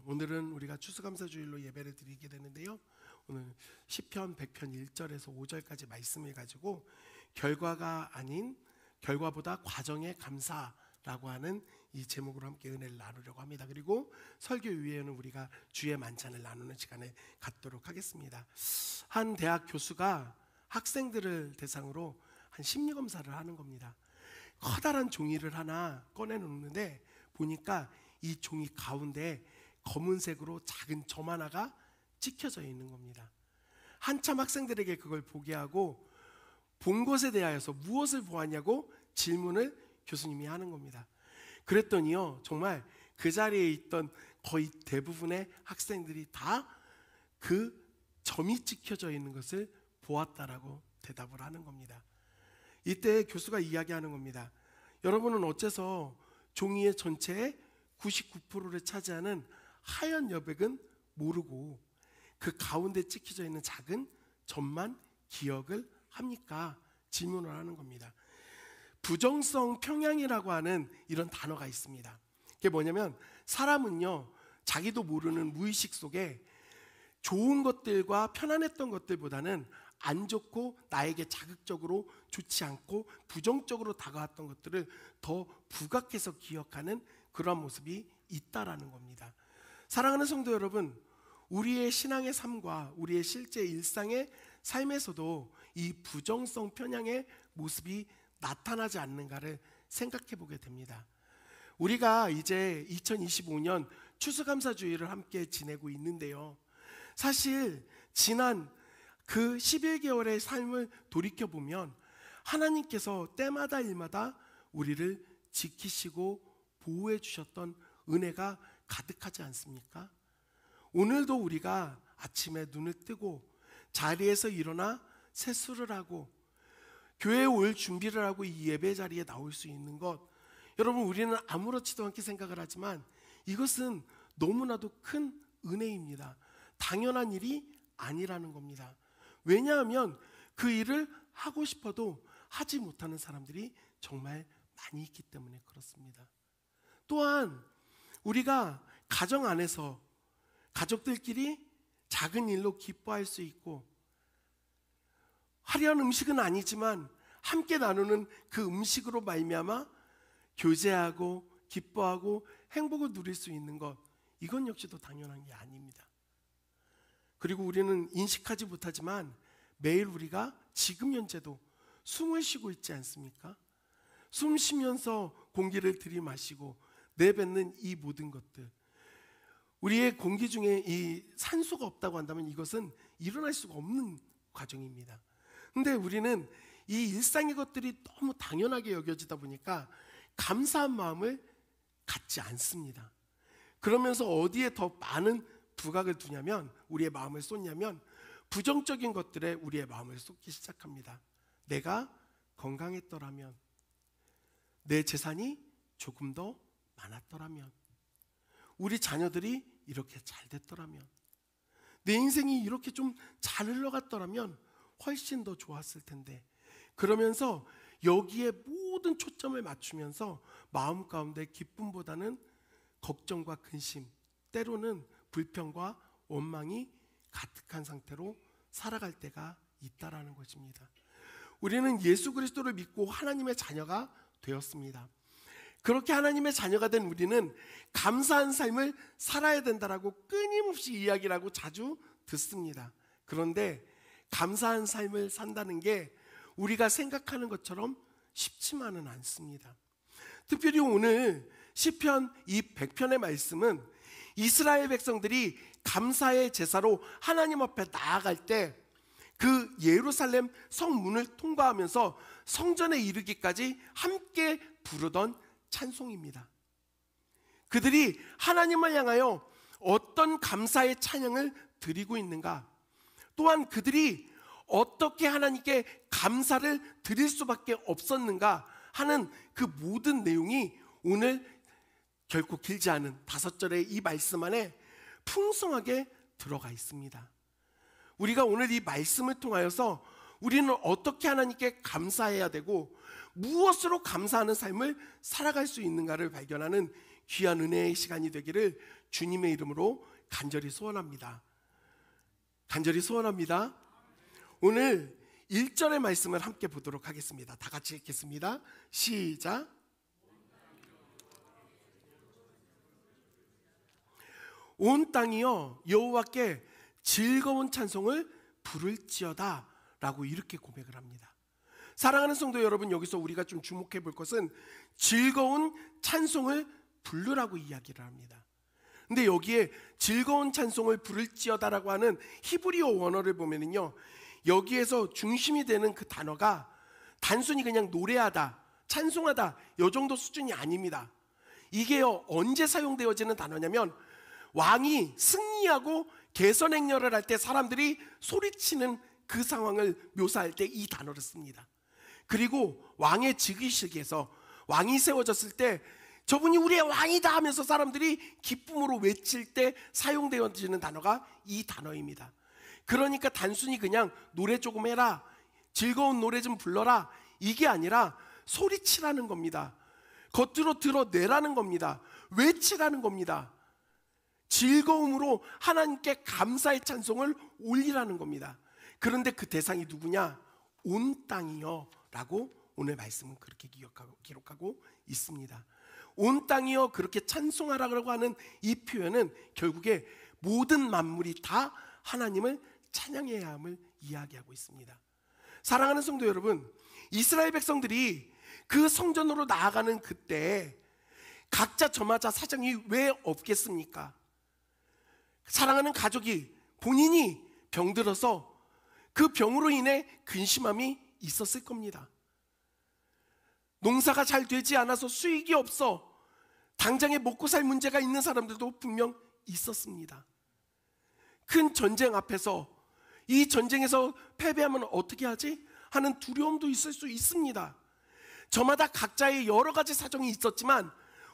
오늘은 우리가 추수감사주일로 예배를 드리게 되는데요. 오늘 시편 100편 1절에서 5절까지 말씀을 가지고 결과가 아닌 결과보다 과정에 감사라고 하는 이 제목으로 함께 은혜를 나누려고 합니다. 그리고 설교 위에는 우리가 주의 만찬을 나누는 시간을 갖도록 하겠습니다. 한 대학 교수가 학생들을 대상으로 한 심리검사를 하는 겁니다. 커다란 종이를 하나 꺼내놓는데 보니까 이 종이 가운데 검은색으로 작은 점 하나가 찍혀져 있는 겁니다. 한참 학생들에게 그걸 보게 하고 본 것에 대하여서 무엇을 보았냐고 질문을 교수님이 하는 겁니다. 그랬더니요, 정말 그 자리에 있던 거의 대부분의 학생들이 다 그 점이 찍혀져 있는 것을 보았다라고 대답을 하는 겁니다. 이때 교수가 이야기하는 겁니다. 여러분은 어째서 종이의 전체의 99%를 차지하는 하얀 여백은 모르고 그 가운데 찍혀져 있는 작은 점만 기억을 합니까? 질문을 하는 겁니다. 부정성 평양이라고 하는 이런 단어가 있습니다. 그게 뭐냐면 사람은요, 자기도 모르는 무의식 속에 좋은 것들과 편안했던 것들보다는 안 좋고 나에게 자극적으로 좋지 않고 부정적으로 다가왔던 것들을 더 부각해서 기억하는 그러한 모습이 있다라는 겁니다. 사랑하는 성도 여러분, 우리의 신앙의 삶과 우리의 실제 일상의 삶에서도 이 부정성 편향의 모습이 나타나지 않는가를 생각해 보게 됩니다. 우리가 이제 2025년 추수감사주일을 함께 지내고 있는데요, 사실 지난 그 11개월의 삶을 돌이켜보면 하나님께서 때마다 일마다 우리를 지키시고 보호해 주셨던 은혜가 가득하지 않습니까? 오늘도 우리가 아침에 눈을 뜨고 자리에서 일어나 세수를 하고 교회에 올 준비를 하고 이 예배 자리에 나올 수 있는 것, 여러분, 우리는 아무렇지도 않게 생각을 하지만 이것은 너무나도 큰 은혜입니다. 당연한 일이 아니라는 겁니다. 왜냐하면 그 일을 하고 싶어도 하지 못하는 사람들이 정말 많이 있기 때문에 그렇습니다. 또한 우리가 가정 안에서 가족들끼리 작은 일로 기뻐할 수 있고, 화려한 음식은 아니지만 함께 나누는 그 음식으로 말미암아 교제하고 기뻐하고 행복을 누릴 수 있는 것, 이건 역시도 당연한 게 아닙니다. 그리고 우리는 인식하지 못하지만 매일 우리가 지금 현재도 숨을 쉬고 있지 않습니까? 숨 쉬면서 공기를 들이마시고 내뱉는 이 모든 것들, 우리의 공기 중에 이 산소가 없다고 한다면 이것은 일어날 수가 없는 과정입니다. 근데 우리는 이 일상의 것들이 너무 당연하게 여겨지다 보니까 감사한 마음을 갖지 않습니다. 그러면서 어디에 더 많은 부각을 두냐면, 우리의 마음을 쏟냐면 부정적인 것들에 우리의 마음을 쏟기 시작합니다. 내가 건강했더라면, 내 재산이 조금 더 많았더라면, 우리 자녀들이 이렇게 잘 됐더라면, 내 인생이 이렇게 좀 잘 흘러갔더라면 훨씬 더 좋았을 텐데, 그러면서 여기에 모든 초점을 맞추면서 마음 가운데 기쁨보다는 걱정과 근심, 때로는 불평과 원망이 가득한 상태로 살아갈 때가 있다라는 것입니다. 우리는 예수 그리스도를 믿고 하나님의 자녀가 되었습니다. 그렇게 하나님의 자녀가 된 우리는 감사한 삶을 살아야 된다라고 끊임없이 이야기를 하고 자주 듣습니다. 그런데 감사한 삶을 산다는 게 우리가 생각하는 것처럼 쉽지만은 않습니다. 특별히 오늘 시편 이 100편의 말씀은 이스라엘 백성들이 감사의 제사로 하나님 앞에 나아갈 때 그 예루살렘 성문을 통과하면서 성전에 이르기까지 함께 부르던 찬송입니다. 그들이 하나님을 향하여 어떤 감사의 찬양을 드리고 있는가, 또한 그들이 어떻게 하나님께 감사를 드릴 수밖에 없었는가 하는 그 모든 내용이 오늘 결코 길지 않은 5절의 이 말씀 안에 풍성하게 들어가 있습니다. 우리가 오늘 이 말씀을 통하여서 우리는 어떻게 하나님께 감사해야 되고 무엇으로 감사하는 삶을 살아갈 수 있는가를 발견하는 귀한 은혜의 시간이 되기를 주님의 이름으로 간절히 소원합니다. 간절히 소원합니다. 오늘 1절의 말씀을 함께 보도록 하겠습니다. 다 같이 읽겠습니다. 시작. 온 땅이여 여호와께 즐거운 찬송을 부를지어다 라고 이렇게 고백을 합니다. 사랑하는 성도 여러분, 여기서 우리가 좀 주목해 볼 것은 즐거운 찬송을 부르라고 이야기를 합니다. 근데 여기에 즐거운 찬송을 부를지어다라고 하는 히브리어 원어를 보면은요, 여기에서 중심이 되는 그 단어가 단순히 그냥 노래하다, 찬송하다 이 정도 수준이 아닙니다. 이게요, 언제 사용되어지는 단어냐면 왕이 승리하고 개선행렬을 할 때 사람들이 소리치는 그 상황을 묘사할 때 이 단어를 씁니다. 그리고 왕의 즉위식에서 왕이 세워졌을 때 저분이 우리의 왕이다 하면서 사람들이 기쁨으로 외칠 때 사용되어지는 단어가 이 단어입니다. 그러니까 단순히 그냥 노래 조금 해라, 즐거운 노래 좀 불러라, 이게 아니라 소리치라는 겁니다. 겉으로 드러내라는 겁니다. 외치라는 겁니다. 즐거움으로 하나님께 감사의 찬송을 올리라는 겁니다. 그런데 그 대상이 누구냐? 온 땅이여 라고 오늘 말씀은 그렇게 기록하고 있습니다. 온 땅이여 그렇게 찬송하라고 하는 이 표현은 결국에 모든 만물이 다 하나님을 찬양해야 함을 이야기하고 있습니다. 사랑하는 성도 여러분, 이스라엘 백성들이 그 성전으로 나아가는 그때 각자 저마다 사정이 왜 없겠습니까? 사랑하는 가족이 본인이 병들어서 그 병으로 인해 근심함이 있었을 겁니다. 농사가 잘 되지 않아서 수익이 없어 당장에 먹고 살 문제가 있는 사람들도 분명 있었습니다. 큰 전쟁 앞에서 이 전쟁에서 패배하면 어떻게 하지? 하는 두려움도 있을 수 있습니다. 저마다 각자의 여러 가지 사정이 있었지만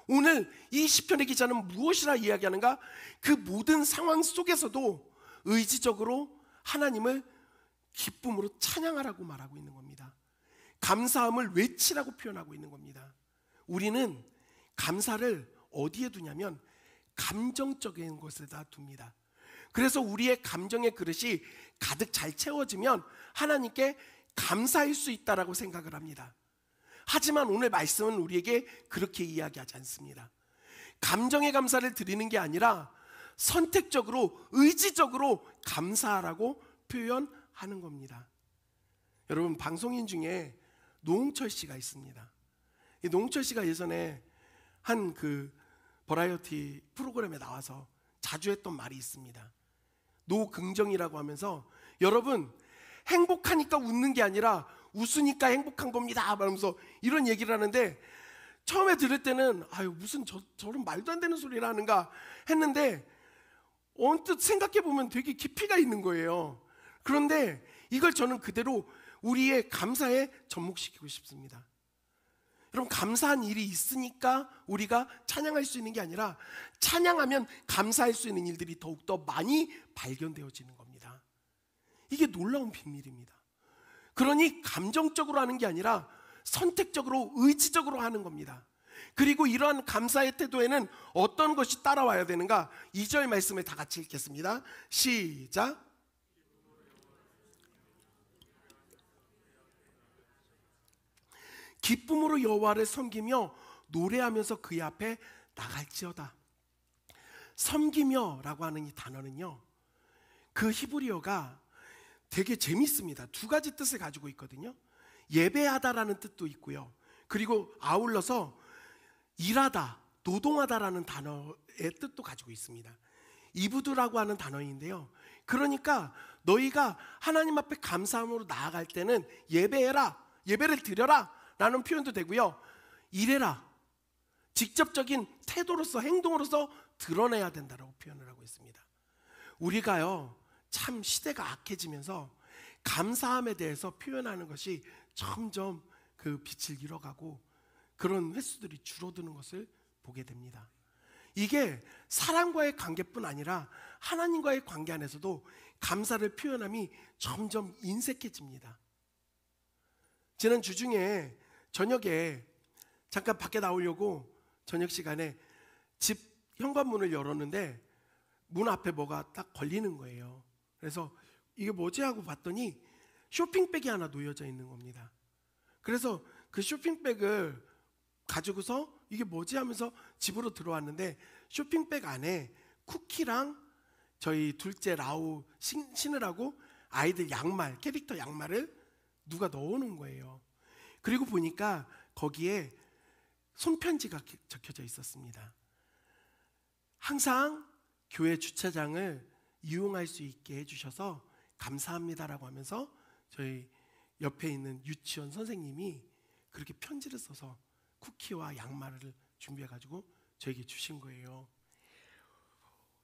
오늘 이 시편의 기자는 무엇이라 이야기하는가? 그 모든 상황 속에서도 의지적으로 하나님을 기쁨으로 찬양하라고 말하고 있는 겁니다. 감사함을 외치라고 표현하고 있는 겁니다. 우리는 감사를 어디에 두냐면 감정적인 곳에다 둡니다. 그래서 우리의 감정의 그릇이 가득 잘 채워지면 하나님께 감사할 수 있다라고 생각을 합니다. 하지만 오늘 말씀은 우리에게 그렇게 이야기하지 않습니다. 감정의 감사를 드리는 게 아니라 선택적으로, 의지적으로 감사하라고 표현하는 겁니다. 여러분, 방송인 중에 노홍철 씨가 있습니다. 이 노홍철 씨가 예전에 한 그 버라이어티 프로그램에 나와서 자주 했던 말이 있습니다. 노긍정이라고 하면서 여러분, 행복하니까 웃는 게 아니라 웃으니까 행복한 겁니다 말하면서 이런 얘기를 하는데, 처음에 들을 때는 아유 무슨 저런 말도 안 되는 소리를 하는가 했는데 언뜻 생각해보면 되게 깊이가 있는 거예요. 그런데 이걸 저는 그대로 우리의 감사에 접목시키고 싶습니다. 여러분, 감사한 일이 있으니까 우리가 찬양할 수 있는 게 아니라 찬양하면 감사할 수 있는 일들이 더욱더 많이 발견되어지는 겁니다. 이게 놀라운 비밀입니다. 그러니 감정적으로 하는 게 아니라 선택적으로, 의지적으로 하는 겁니다. 그리고 이러한 감사의 태도에는 어떤 것이 따라와야 되는가? 2절 말씀을 다 같이 읽겠습니다. 시작. 기쁨으로 여호와를 섬기며 노래하면서 그의 앞에 나갈지어다. 섬기며라고 하는 이 단어는요, 그 히브리어가 되게 재밌습니다. 두 가지 뜻을 가지고 있거든요. 예배하다라는 뜻도 있고요, 그리고 아울러서 일하다, 노동하다라는 단어의 뜻도 가지고 있습니다. 이브드라고 하는 단어인데요, 그러니까 너희가 하나님 앞에 감사함으로 나아갈 때는 예배해라, 예배를 드려라 라는 표현도 되고요, 일해라, 직접적인 태도로서, 행동으로서 드러내야 된다라고 표현을 하고 있습니다. 우리가요, 참 시대가 악해지면서 감사함에 대해서 표현하는 것이 점점 그 빛을 잃어가고 그런 횟수들이 줄어드는 것을 보게 됩니다. 이게 사람과의 관계뿐 아니라 하나님과의 관계 안에서도 감사를 표현함이 점점 인색해집니다. 지난 주중에 저녁에 잠깐 밖에 나오려고 저녁 시간에 집 현관문을 열었는데 문 앞에 뭐가 딱 걸리는 거예요. 그래서 이게 뭐지 하고 봤더니 쇼핑백이 하나 놓여져 있는 겁니다. 그래서 그 쇼핑백을 가지고서 이게 뭐지 하면서 집으로 들어왔는데 쇼핑백 안에 쿠키랑 저희 둘째 라우 신으라고 아이들 양말, 캐릭터 양말을 누가 넣어놓은 거예요. 그리고 보니까 거기에 손편지가 적혀져 있었습니다. 항상 교회 주차장을 이용할 수 있게 해주셔서 감사합니다라고 하면서 저희 옆에 있는 유치원 선생님이 그렇게 편지를 써서 쿠키와 양말을 준비해가지고 저에게 주신 거예요.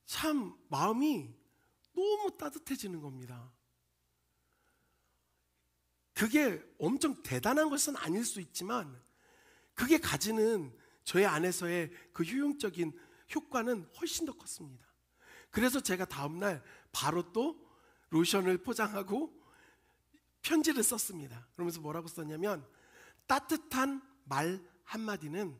참 마음이 너무 따뜻해지는 겁니다. 그게 엄청 대단한 것은 아닐 수 있지만 그게 가지는 저의 안에서의 그 효용적인 효과는 훨씬 더 컸습니다. 그래서 제가 다음날 바로 또 로션을 포장하고 편지를 썼습니다. 그러면서 뭐라고 썼냐면 따뜻한 말 한마디는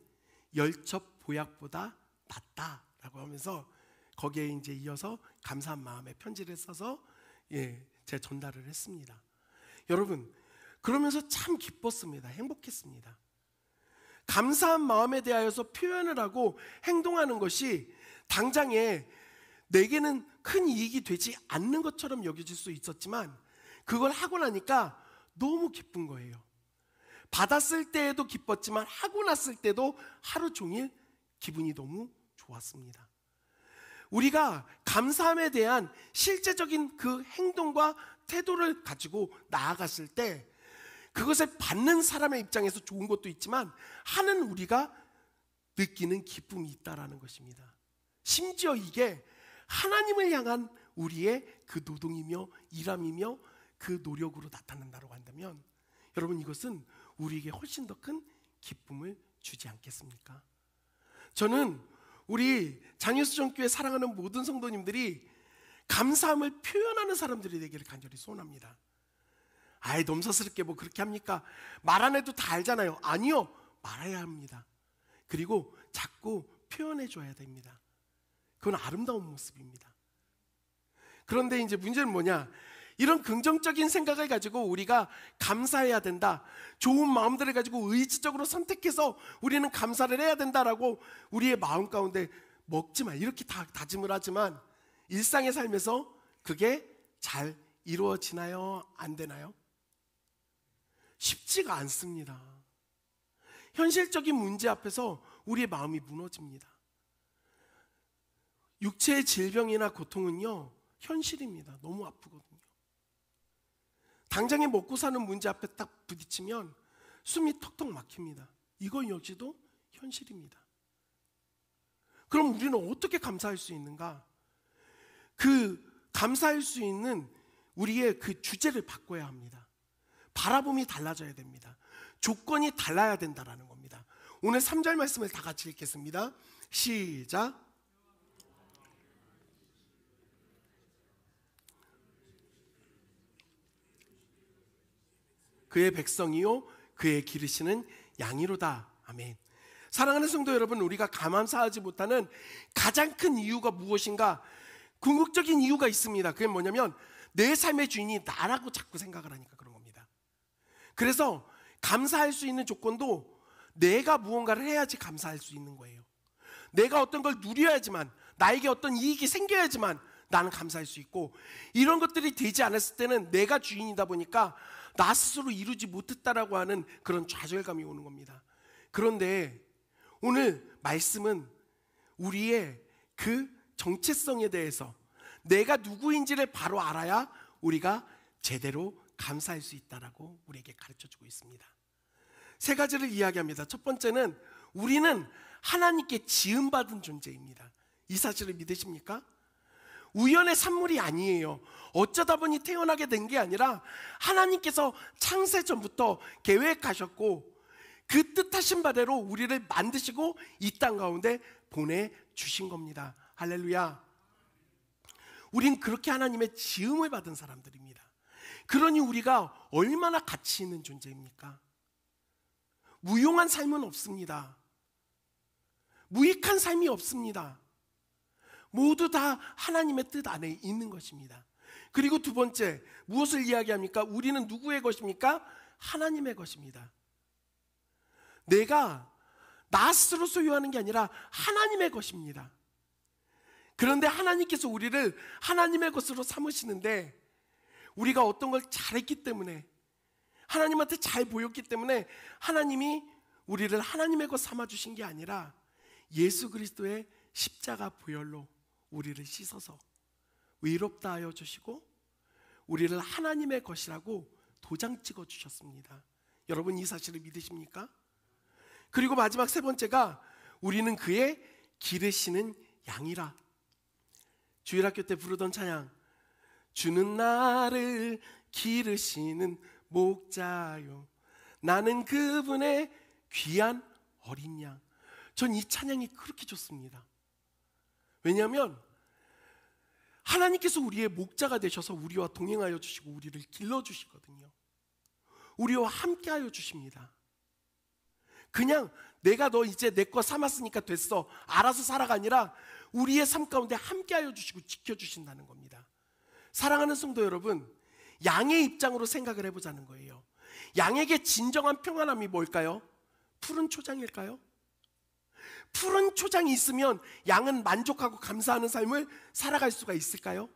열첩 보약보다 낫다라고 하면서 거기에 이제 이어서 감사한 마음의 편지를 써서 제가 전달을 했습니다. 여러분, 그러면서 참 기뻤습니다. 행복했습니다. 감사한 마음에 대하여서 표현을 하고 행동하는 것이 당장에 내게는 큰 이익이 되지 않는 것처럼 여겨질 수 있었지만 그걸 하고 나니까 너무 기쁜 거예요. 받았을 때에도 기뻤지만 하고 났을 때도 하루 종일 기분이 너무 좋았습니다. 우리가 감사함에 대한 실제적인 그 행동과 태도를 가지고 나아갔을 때 그것을 받는 사람의 입장에서 좋은 것도 있지만 하는 우리가 느끼는 기쁨이 있다라는 것입니다. 심지어 이게 하나님을 향한 우리의 그 노동이며 일함이며 그 노력으로 나타난다고 한다면 여러분 이것은 우리에게 훨씬 더 큰 기쁨을 주지 않겠습니까? 저는 우리 장유수정교회 사랑하는 모든 성도님들이 감사함을 표현하는 사람들이 되기를 간절히 소원합니다. 아이 넘사스럽게 뭐 그렇게 합니까? 말 안 해도 다 알잖아요. 아니요, 말해야 합니다. 그리고 자꾸 표현해 줘야 됩니다. 그건 아름다운 모습입니다. 그런데 이제 문제는 뭐냐? 이런 긍정적인 생각을 가지고 우리가 감사해야 된다, 좋은 마음들을 가지고 의지적으로 선택해서 우리는 감사를 해야 된다라고 우리의 마음 가운데 먹지 마 이렇게 다 다짐을 하지만 일상의 삶에서 그게 잘 이루어지나요? 안 되나요? 쉽지가 않습니다. 현실적인 문제 앞에서 우리의 마음이 무너집니다. 육체의 질병이나 고통은요 현실입니다. 너무 아프거든요. 당장에 먹고 사는 문제 앞에 딱 부딪히면 숨이 턱턱 막힙니다. 이거 역시도 현실입니다. 그럼 우리는 어떻게 감사할 수 있는가? 그 감사할 수 있는 우리의 그 주제를 바꿔야 합니다. 바라봄이 달라져야 됩니다. 조건이 달라야 된다라는 겁니다. 오늘 3절 말씀을 다 같이 읽겠습니다. 시작. 그의 백성이요 그의 기르시는 양이로다. 아멘. 사랑하는 성도 여러분, 우리가 감사하지 못하는 가장 큰 이유가 무엇인가? 궁극적인 이유가 있습니다. 그게 뭐냐면 내 삶의 주인이 나라고 자꾸 생각을 하니까 그런 겁니다. 그래서 감사할 수 있는 조건도 내가 무언가를 해야지 감사할 수 있는 거예요. 내가 어떤 걸 누려야지만, 나에게 어떤 이익이 생겨야지만 나는 감사할 수 있고, 이런 것들이 되지 않았을 때는 내가 주인이다 보니까 나 스스로 이루지 못했다라고 하는 그런 좌절감이 오는 겁니다. 그런데 오늘 말씀은 우리의 그 정체성에 대해서 내가 누구인지를 바로 알아야 우리가 제대로 감사할 수 있다라고 우리에게 가르쳐주고 있습니다. 세 가지를 이야기합니다. 첫 번째는 우리는 하나님께 지음받은 존재입니다. 이 사실을 믿으십니까? 우연의 산물이 아니에요. 어쩌다 보니 태어나게 된 게 아니라 하나님께서 창세 전부터 계획하셨고 그 뜻하신 바대로 우리를 만드시고 이 땅 가운데 보내주신 겁니다. 할렐루야. 우린 그렇게 하나님의 지음을 받은 사람들입니다. 그러니 우리가 얼마나 가치 있는 존재입니까? 무용한 삶은 없습니다. 무익한 삶이 없습니다. 모두 다 하나님의 뜻 안에 있는 것입니다. 그리고 두 번째, 무엇을 이야기합니까? 우리는 누구의 것입니까? 하나님의 것입니다. 내가 나 스스로 소유하는 게 아니라 하나님의 것입니다. 그런데 하나님께서 우리를 하나님의 것으로 삼으시는데, 우리가 어떤 걸 잘했기 때문에, 하나님한테 잘 보였기 때문에 하나님이 우리를 하나님의 것 삼아주신 게 아니라 예수 그리스도의 십자가 보혈로 우리를 씻어서 의롭다 하여 주시고 우리를 하나님의 것이라고 도장 찍어 주셨습니다. 여러분, 이 사실을 믿으십니까? 그리고 마지막 세 번째가, 우리는 그의 기르시는 양이라. 주일학교 때 부르던 찬양, 주는 나를 기르시는 목자요, 나는 그분의 귀한 어린 양. 전 이 찬양이 그렇게 좋습니다. 왜냐하면 하나님께서 우리의 목자가 되셔서 우리와 동행하여 주시고 우리를 길러주시거든요. 우리와 함께하여 주십니다. 그냥 내가 너 이제 내 거 삼았으니까 됐어, 알아서 살아가 아니라 우리의 삶 가운데 함께하여 주시고 지켜주신다는 겁니다. 사랑하는 성도 여러분, 양의 입장으로 생각을 해보자는 거예요. 양에게 진정한 평안함이 뭘까요? 푸른 초장일까요? 푸른 초장이 있으면 양은 만족하고 감사하는 삶을 살아갈 수가 있을까요?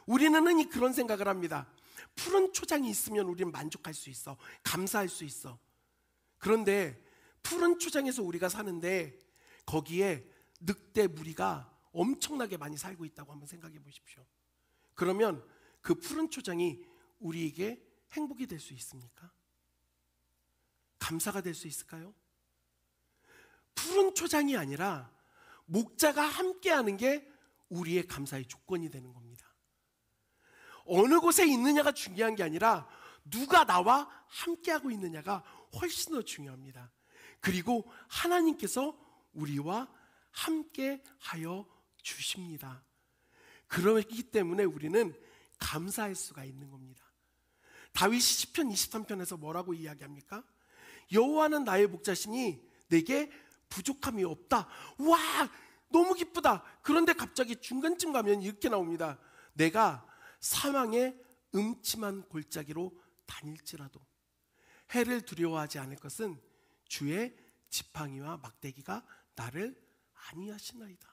우리는 흔히 그런 생각을 합니다. 푸른 초장이 있으면 우리는 만족할 수 있어, 감사할 수 있어. 그런데 푸른 초장에서 우리가 사는데 거기에 늑대 무리가 엄청나게 많이 살고 있다고 한번 생각해 보십시오. 그러면 그 푸른 초장이 우리에게 행복이 될 수 있습니까? 감사가 될 수 있을까요? 푸른 초장이 아니라 목자가 함께하는 게 우리의 감사의 조건이 되는 겁니다. 어느 곳에 있느냐가 중요한 게 아니라 누가 나와 함께하고 있느냐가 훨씬 더 중요합니다. 그리고 하나님께서 우리와 함께하여 주십니다. 그렇기 때문에 우리는 감사할 수가 있는 겁니다. 다윗이 시편 23편에서 뭐라고 이야기합니까? 여호와는 나의 목자시니 내게 부족함이 없다. 와, 너무 기쁘다. 그런데 갑자기 중간쯤 가면 이렇게 나옵니다. 내가 사망의 음침한 골짜기로 다닐지라도 해를 두려워하지 않을 것은 주의 지팡이와 막대기가 나를 안위하시나이다.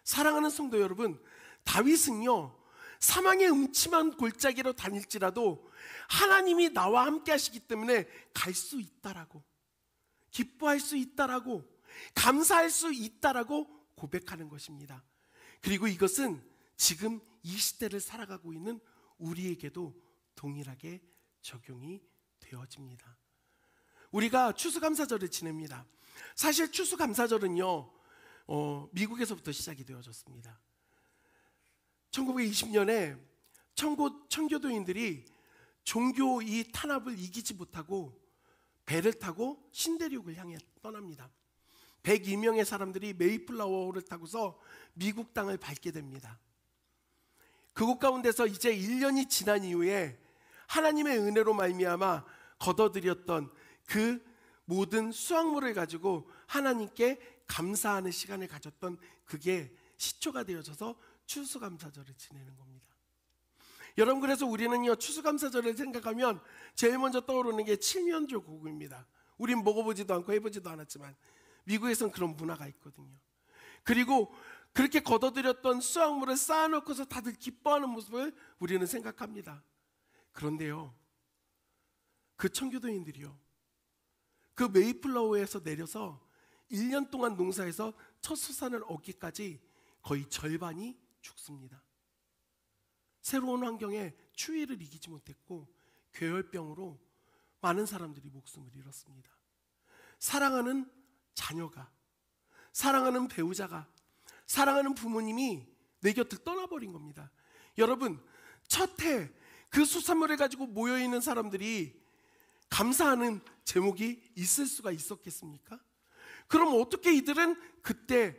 사랑하는 성도 여러분, 다윗은요, 사망의 음침한 골짜기로 다닐지라도 하나님이 나와 함께 하시기 때문에 갈 수 있다라고, 기뻐할 수 있다라고, 감사할 수 있다라고 고백하는 것입니다. 그리고 이것은 지금 이 시대를 살아가고 있는 우리에게도 동일하게 적용이 되어집니다. 우리가 추수감사절을 지냅니다. 사실 추수감사절은요, 미국에서부터 시작이 되어졌습니다. 1920년에 청교도인들이 종교 이 탄압을 이기지 못하고 배를 타고 신대륙을 향해 떠납니다. 102명의 사람들이 메이플라워를 타고서 미국 땅을 밟게 됩니다. 그곳 가운데서 이제 1년이 지난 이후에 하나님의 은혜로 말미암아 거둬들였던 그 모든 수확물을 가지고 하나님께 감사하는 시간을 가졌던 그게 시초가 되어져서 추수감사절을 지내는 겁니다. 여러분, 그래서 우리는요, 추수감사절을 생각하면 제일 먼저 떠오르는 게 칠면조 고구입니다. 우린 먹어보지도 않고 해보지도 않았지만 미국에선 그런 문화가 있거든요. 그리고 그렇게 거둬들였던 수확물을 쌓아놓고서 다들 기뻐하는 모습을 우리는 생각합니다. 그런데요, 그 청교도인들이요, 그 메이플라워에서 내려서 1년 동안 농사에서 첫 수산을 얻기까지 거의 절반이 죽습니다. 새로운 환경에 추위를 이기지 못했고 괴혈병으로 많은 사람들이 목숨을 잃었습니다. 사랑하는 자녀가, 사랑하는 배우자가, 사랑하는 부모님이 내 곁을 떠나버린 겁니다. 여러분, 첫 해 그 수산물을 가지고 모여있는 사람들이 감사하는 제목이 있을 수가 있었겠습니까? 그럼 어떻게 이들은 그때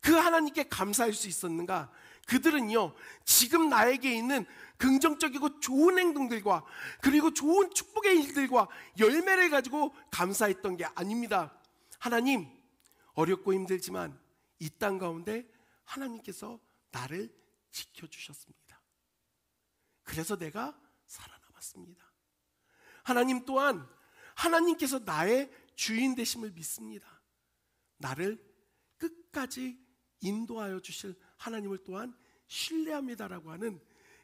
그 하나님께 감사할 수 있었는가? 그들은요, 지금 나에게 있는 긍정적이고 좋은 행동들과 그리고 좋은 축복의 일들과 열매를 가지고 감사했던 게 아닙니다. 하나님, 어렵고 힘들지만 이 땅 가운데 하나님께서 나를 지켜주셨습니다. 그래서 내가 살아남았습니다. 하나님 또한 하나님께서 나의 주인 되심을 믿습니다. 나를 끝까지 인도하여 주실 하나님을 또한 신뢰합니다라고 하는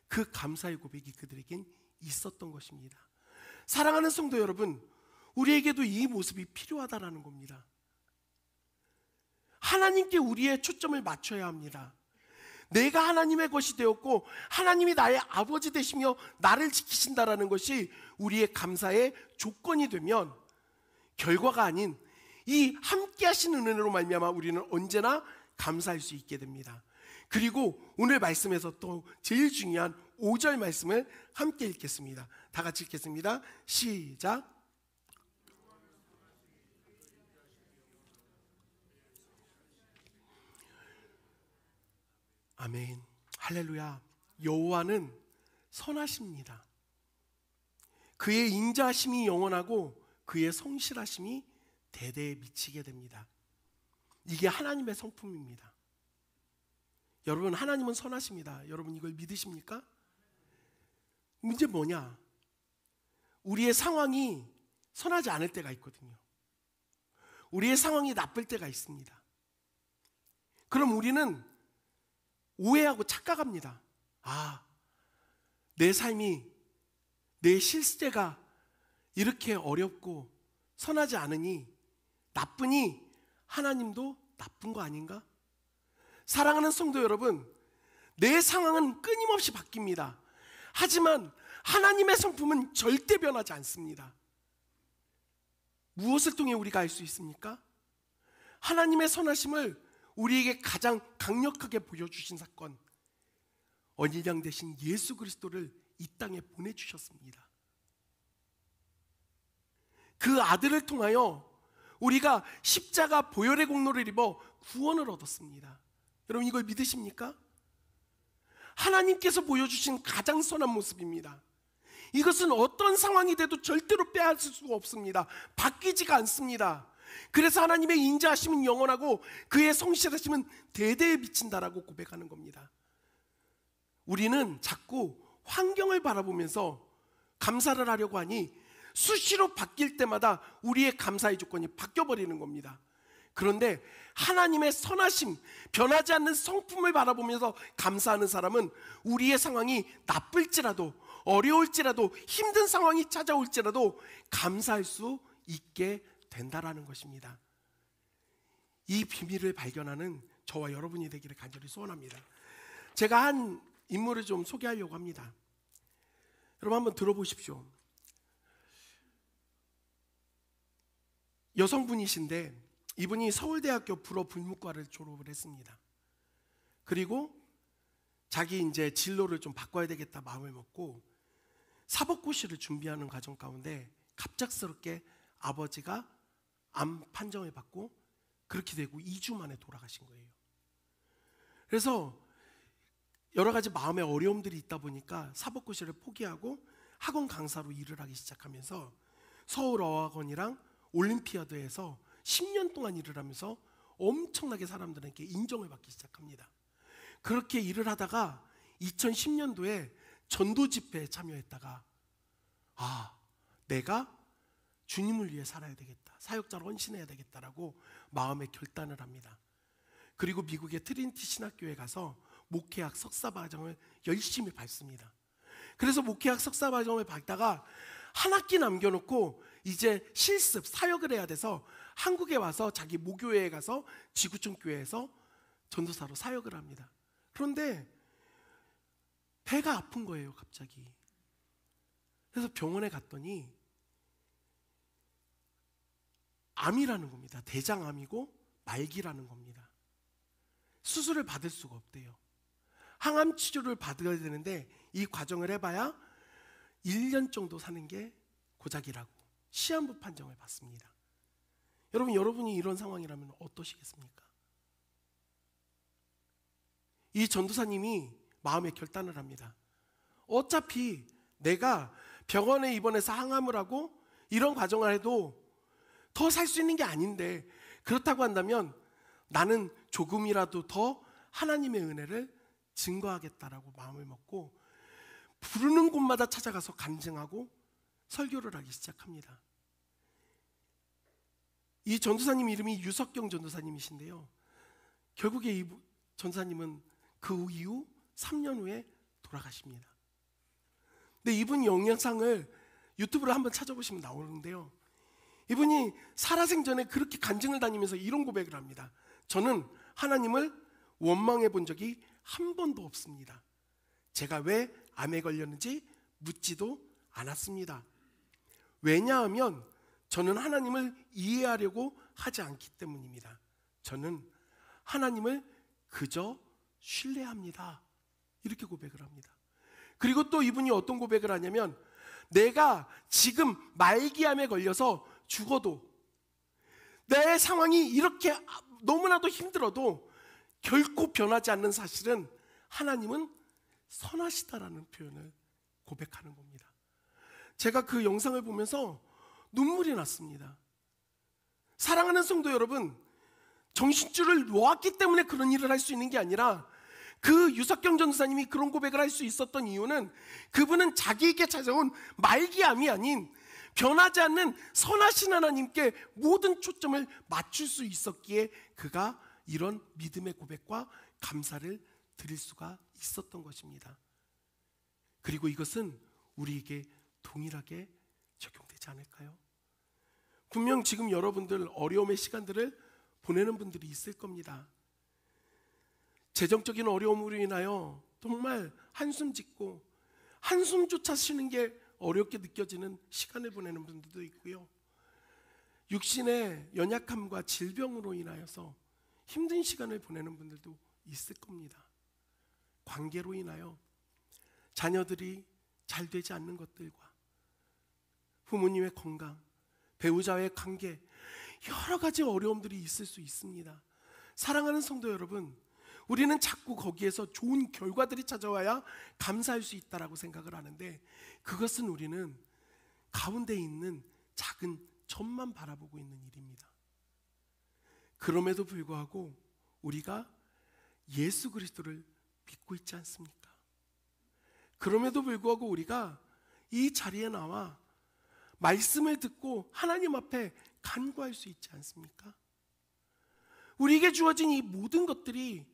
그 감사의 고백이 그들에겐 있었던 것입니다. 사랑하는 성도 여러분, 우리에게도 이 모습이 필요하다라는 겁니다. 하나님께 우리의 초점을 맞춰야 합니다. 내가 하나님의 것이 되었고 하나님이 나의 아버지 되시며 나를 지키신다라는 것이 우리의 감사의 조건이 되면 결과가 아닌 이 함께 하시는 은혜로 말미암아 우리는 언제나 감사할 수 있게 됩니다. 그리고 오늘 말씀에서 또 제일 중요한 5절 말씀을 함께 읽겠습니다. 다 같이 읽겠습니다. 시작. 아멘. 할렐루야. 여호와는 선하십니다. 그의 인자하심이 영원하고 그의 성실하심이 대대에 미치게 됩니다. 이게 하나님의 성품입니다. 여러분, 하나님은 선하십니다. 여러분 이걸 믿으십니까? 문제 뭐냐? 우리의 상황이 선하지 않을 때가 있거든요. 우리의 상황이 나쁠 때가 있습니다. 그럼 우리는 오해하고 착각합니다. 아, 내 삶이, 내 실세가 이렇게 어렵고 선하지 않으니, 나쁘니 하나님도 나쁜 거 아닌가? 사랑하는 성도 여러분, 내 상황은 끊임없이 바뀝니다. 하지만 하나님의 성품은 절대 변하지 않습니다. 무엇을 통해 우리가 알 수 있습니까? 하나님의 선하심을 우리에게 가장 강력하게 보여주신 사건, 언일양 되신 예수 그리스도를 이 땅에 보내주셨습니다. 그 아들을 통하여 우리가 십자가 보혈의 공로를 입어 구원을 얻었습니다. 여러분 이걸 믿으십니까? 하나님께서 보여주신 가장 선한 모습입니다. 이것은 어떤 상황이 돼도 절대로 빼앗을 수가 없습니다. 바뀌지가 않습니다. 그래서 하나님의 인자하심은 영원하고 그의 성실하심은 대대에 미친다라고 고백하는 겁니다. 우리는 자꾸 환경을 바라보면서 감사를 하려고 하니 수시로 바뀔 때마다 우리의 감사의 조건이 바뀌어버리는 겁니다. 그런데 하나님의 선하심, 변하지 않는 성품을 바라보면서 감사하는 사람은 우리의 상황이 나쁠지라도, 어려울지라도, 힘든 상황이 찾아올지라도 감사할 수 있게 된다라는 것입니다. 이 비밀을 발견하는 저와 여러분이 되기를 간절히 소원합니다. 제가 한 인물을 좀 소개하려고 합니다. 여러분 한번 들어보십시오. 여성분이신데 이분이 서울대학교 불어불문과를 졸업을 했습니다. 그리고 자기 이제 진로를 좀 바꿔야 되겠다 마음을 먹고 사법고시를 준비하는 과정 가운데 갑작스럽게 아버지가 암 판정을 받고 그렇게 되고 2주 만에 돌아가신 거예요. 그래서 여러 가지 마음의 어려움들이 있다 보니까 사법고시를 포기하고 학원 강사로 일을 하기 시작하면서 서울어학원이랑 올림피아드에서 10년 동안 일을 하면서 엄청나게 사람들에게 인정을 받기 시작합니다. 그렇게 일을 하다가 2010년도에 전도 집회에 참여했다가 내가 주님을 위해 살아야 되겠다, 사역자로 헌신해야 되겠다라고 마음의 결단을 합니다. 그리고 미국의 트리니티 신학교에 가서 목회학 석사과정을 열심히 밟습니다. 그래서 목회학 석사과정을 밟다가 한 학기 남겨놓고 이제 실습, 사역을 해야 돼서 한국에 와서 자기 모교회에 가서 지구촌 교회에서 전도사로 사역을 합니다. 그런데 배가 아픈 거예요, 갑자기. 그래서 병원에 갔더니 암이라는 겁니다. 대장암이고 말기라는 겁니다. 수술을 받을 수가 없대요. 항암 치료를 받아야 되는데 이 과정을 해봐야 1년 정도 사는 게 고작이라고 시한부 판정을 받습니다. 여러분이 이런 상황이라면 어떠시겠습니까? 이 전도사님이 마음의 결단을 합니다. 어차피 내가 병원에 입원해서 항암을 하고 이런 과정을 해도 더 살 수 있는 게 아닌데, 그렇다고 한다면 나는 조금이라도 더 하나님의 은혜를 증거하겠다라고 마음을 먹고 부르는 곳마다 찾아가서 간증하고 설교를 하기 시작합니다. 이 전도사님 이름이 유석경 전도사님이신데요, 결국에 이 전도사님은 그 이후 3년 후에 돌아가십니다. 근데 이분 영상을 유튜브로 한번 찾아보시면 나오는데요, 이분이 살아생전에 그렇게 간증을 다니면서 이런 고백을 합니다. 저는 하나님을 원망해 본 적이 한 번도 없습니다. 제가 왜 암에 걸렸는지 묻지도 않았습니다. 왜냐하면 저는 하나님을 이해하려고 하지 않기 때문입니다. 저는 하나님을 그저 신뢰합니다. 이렇게 고백을 합니다. 그리고 또 이분이 어떤 고백을 하냐면, 내가 지금 말기암에 걸려서 죽어도, 내 상황이 이렇게 너무나도 힘들어도 결코 변하지 않는 사실은 하나님은 선하시다라는 표현을 고백하는 겁니다. 제가 그 영상을 보면서 눈물이 났습니다. 사랑하는 성도 여러분, 정신줄을 놓았기 때문에 그런 일을 할 수 있는 게 아니라, 그 유석경 전도사님이 그런 고백을 할 수 있었던 이유는 그분은 자기에게 찾아온 말기암이 아닌 변하지 않는 선하신 하나님께 모든 초점을 맞출 수 있었기에 그가 이런 믿음의 고백과 감사를 드릴 수가 있었던 것입니다. 그리고 이것은 우리에게 동일하게 적용되지 않을까요? 분명 지금 여러분들 어려움의 시간들을 보내는 분들이 있을 겁니다. 재정적인 어려움으로 인하여 정말 한숨 짓고 한숨조차 쉬는 게 어렵게 느껴지는 시간을 보내는 분들도 있고요, 육신의 연약함과 질병으로 인하여서 힘든 시간을 보내는 분들도 있을 겁니다. 관계로 인하여 자녀들이 잘 되지 않는 것들과 부모님의 건강, 배우자의 관계, 여러 가지 어려움들이 있을 수 있습니다. 사랑하는 성도 여러분, 우리는 자꾸 거기에서 좋은 결과들이 찾아와야 감사할 수 있다라고 생각을 하는데, 그것은 우리는 가운데 있는 작은 점만 바라보고 있는 일입니다. 그럼에도 불구하고 우리가 예수 그리스도를 믿고 있지 않습니까? 그럼에도 불구하고 우리가 이 자리에 나와 말씀을 듣고 하나님 앞에 간구할 수 있지 않습니까? 우리에게 주어진 이 모든 것들이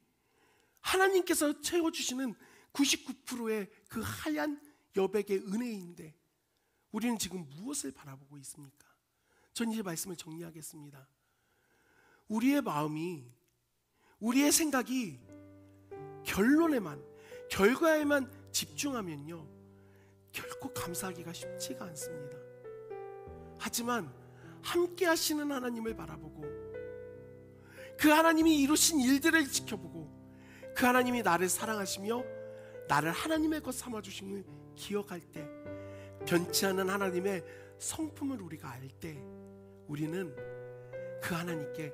하나님께서 채워주시는 99%의 그 하얀 여백의 은혜인데, 우리는 지금 무엇을 바라보고 있습니까? 전 이제 말씀을 정리하겠습니다. 우리의 마음이, 우리의 생각이 결론에만, 결과에만 집중하면요, 결코 감사하기가 쉽지가 않습니다. 하지만 함께 하시는 하나님을 바라보고, 그 하나님이 이루신 일들을 지켜보고, 그 하나님이 나를 사랑하시며 나를 하나님의 것 삼아주심을 기억할 때, 변치 않는 하나님의 성품을 우리가 알 때, 우리는 그 하나님께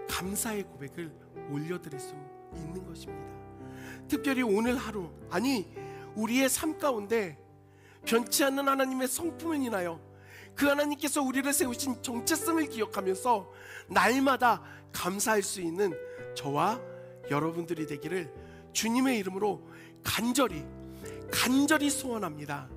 감사의 고백을 올려드릴 수 있는 것입니다. 특별히 오늘 하루, 아니 우리의 삶 가운데 변치 않는 하나님의 성품을 인하여 그 하나님께서 우리를 세우신 정체성을 기억하면서 날마다 감사할 수 있는 저와 여러분들이 되기를 주님의 이름으로 간절히 소원합니다.